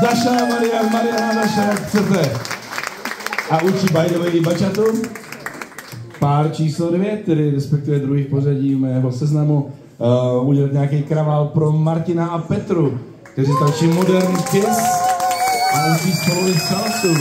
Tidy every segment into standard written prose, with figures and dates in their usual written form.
Daša, Mariana, Daša, jak chcete. A učí by the way bačatu. Pár číslo 9, tedy respektive druhý v pořadí mého seznamu. Udělat nějaký kravál pro Martina a Petru, kteří tančí Modern Kiss a učí spolu i salsu.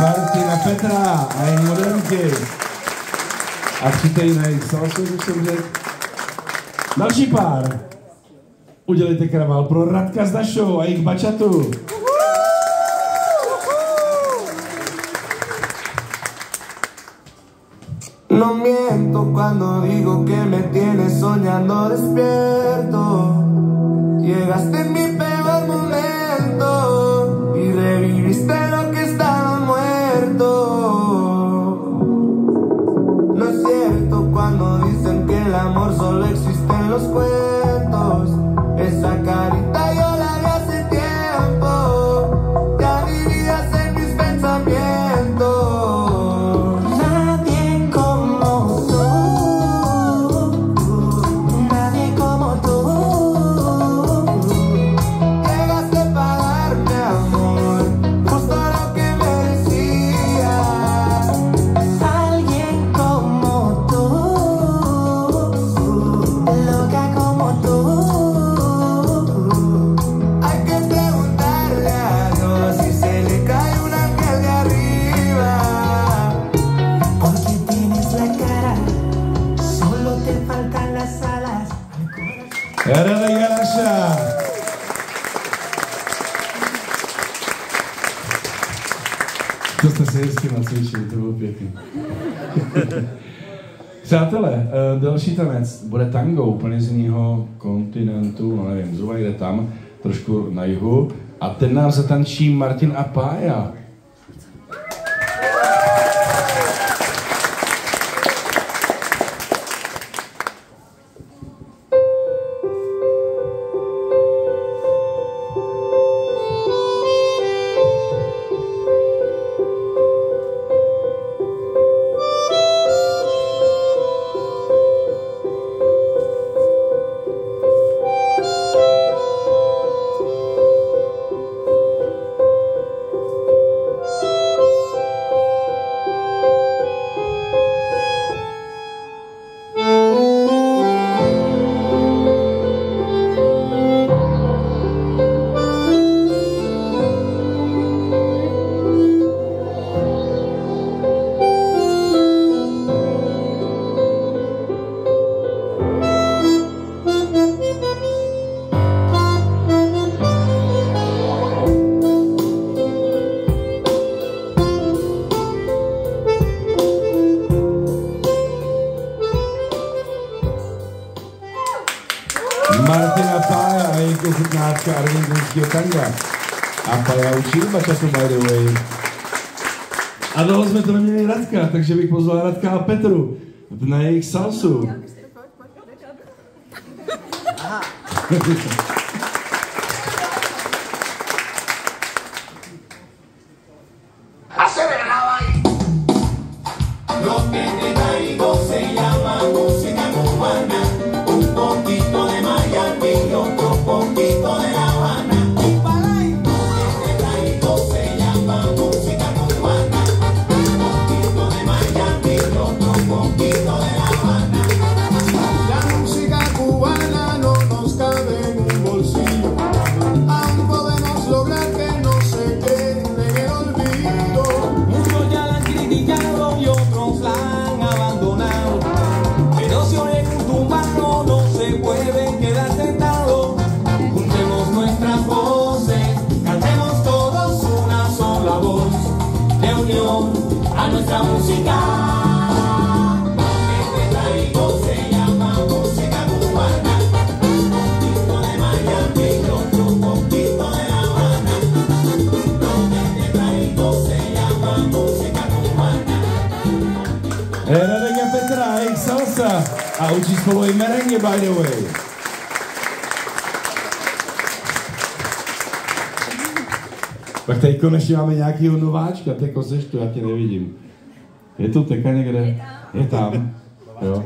Martina, Petra a její modelky. A přijďte na jejich salsu, když jsem řekl. Další pár. Udělejte kravál pro Radka s Dašou a jejich bačatu. No miento cuando digo que me tienes soñando despierto. Llegaste en mi peor momento y reviviste lo que estaba muerto. No es cierto cuando dicen que el amor solo existe en los cuentos. Esa carita yo la vi hace tiempo. Ya vivías en mis pensamientos. To jste se hezky nacvičili, to bylo pěkný. Přátelé, další tanec bude tango úplně z jiného kontinentu, no nevím, zhruba jde tam, trošku na jihu. A ten nám zatančí Martin a Pája. Martina Pája a její ochutnávka argentinského tanga. A Pája učí bačatu by the way. A dlouho jsme to neměli Radka, takže bych pozval Radka a Petru na jejich salsu. Poquito de Miami, otro poquito učí spolu i merengue, by the way. Tak tady konečně máme nějakýho nováčka, Teko, seš tu, já tě nevidím. Je tu Teka někde? Je tam. Jo.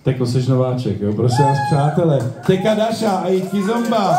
Teko, seš nováček, jo, prosím vás, přátelé. Teka Daša a i Kizomba.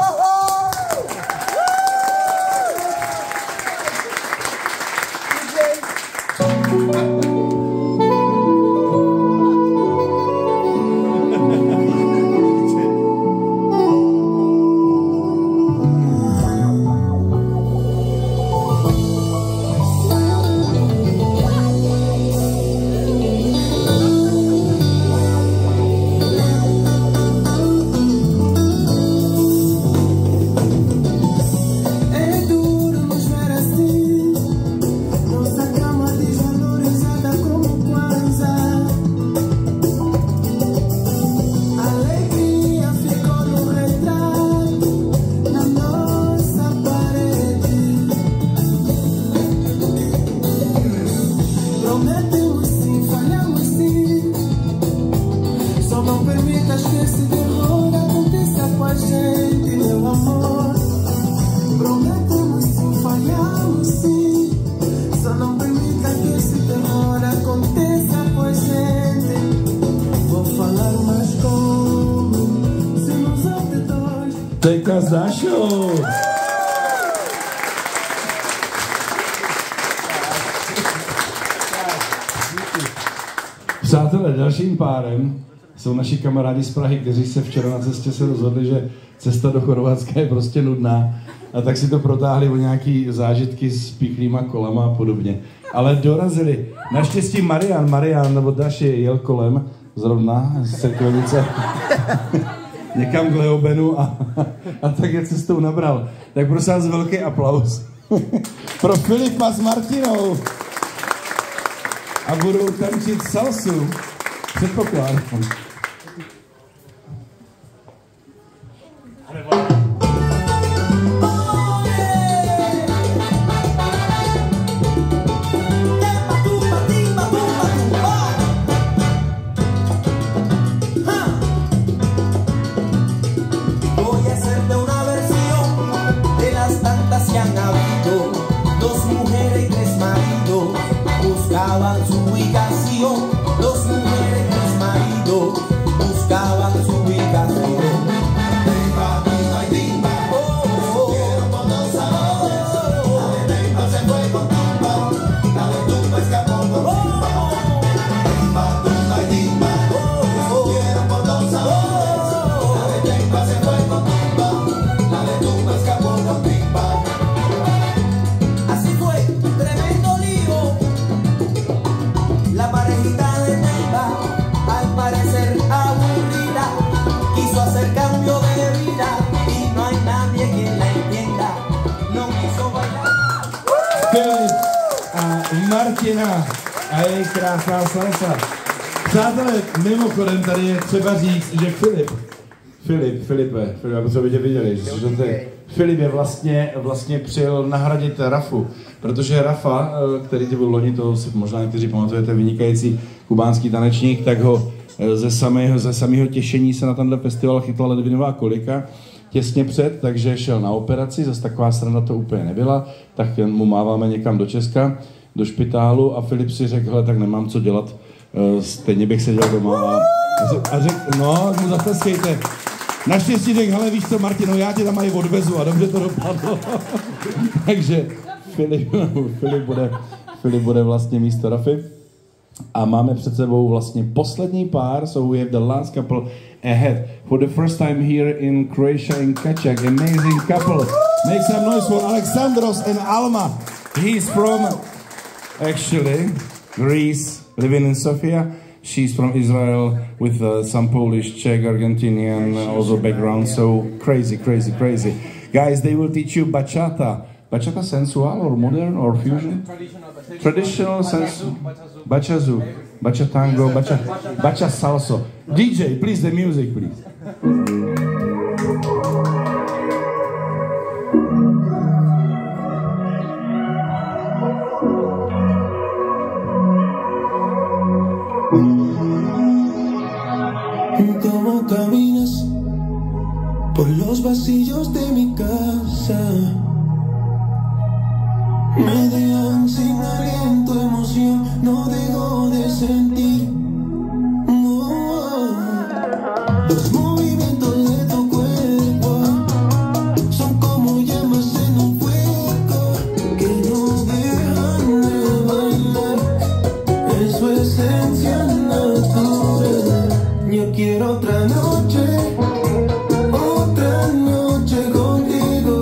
Teka s Dašou. Přátelé, dalším párem jsou naši kamarádi z Prahy, kteří se včera na cestě se rozhodli, že cesta do Chorvatska je prostě nudná. A tak si to protáhli o nějaký zážitky s pichlýma kolama a podobně. Ale dorazili. Naštěstí Marian nebo Daši jel kolem zrovna z Cerkvenice někam k Leobenu a tak je cestou nabral. Tak prosím vás velký aplaus pro Filipa s Martinou. A budou tančit salsu. Předpokládám. Buscaban su ubicación, dos mujeres, tres maridos, buscaban su ubicación. Timba, timba y timba, subieron por los sabores. La de timba se fue con tumba, la de tumba escapó con timba. Timba, tumba y timba, subieron por los sabores. La de timba se fue con tumba, la de tumba escapó con timba. Así fue, tremendo lío. La parejita de Timba, al parecer aburrida, quiso hacer cambio de vida y no hay nadie que la entienda, no quiso bailar. Filip a Martina a její krásná salsa. Přátelé, mimochodem tady je třeba říct, že Filipe, aby tě viděli, že Filip je vlastně přijel nahradit Rafu, protože Rafa, který byl loni, to si možná někteří pamatujete, vynikající kubánský tanečník, tak ho ze samého těšení se na tenhle festival chytla ledvinová kolika těsně před, takže šel na operaci, zase taková sranda to úplně nebyla, tak mu máváme někam do Česka, do špitálu a Filip si řekl, hele, tak nemám co dělat, stejně bych seděl doma a řekl, no, mu zatleskejte. Naštěstí řekl, hele, víš co, Martino, já tě tam mají odvezu a dobře to dopadlo. Takže Filip bude vlastně místo Rafy. A máme před sebou vlastně poslední pár, so we have the last couple ahead. For the first time here in Croatia, in Kačak, amazing couple. Make some noise for Alexandros and Alma. He's from, actually, Greece, living in Sofia. She's from Israel with some Polish, Czech, Argentinian also background, so crazy. Guys, they will teach you bachata. Bachata sensual or modern or fusion? Traditional sensual. Bachazu, bachatango, bacha salsa. DJ, please, the music, please. pasillos de mi casa me dejan sin aliento, emoción, no dejo de sentir. Los movimientos de tu cuerpo son como llamas en un fuego que no dejan de bailar. Es su esencia natural. Yo quiero otra noche contigo,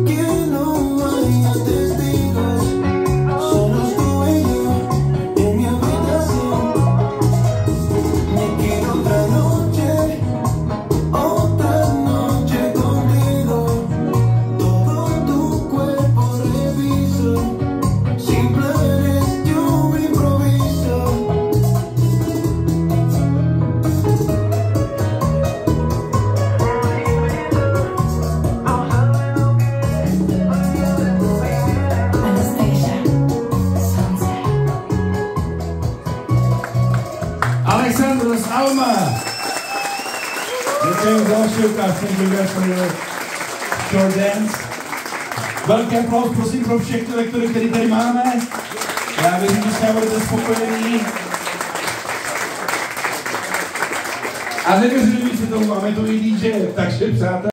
que no haya testigos, solo tú y yo en mi habitación. Yo quiero otra noche contigo, todo tu cuerpo reviso, sin planes yo improviso. Alexandros Alma. Děkujeme za vaši ukázku, děkujeme za short dance. Velký aplaus, prosím, pro všechny lektory, který tady máme. Já věřím, že se budete spokojení. A nevěřili byste tomu, máme tu i DJ, takže přátelé.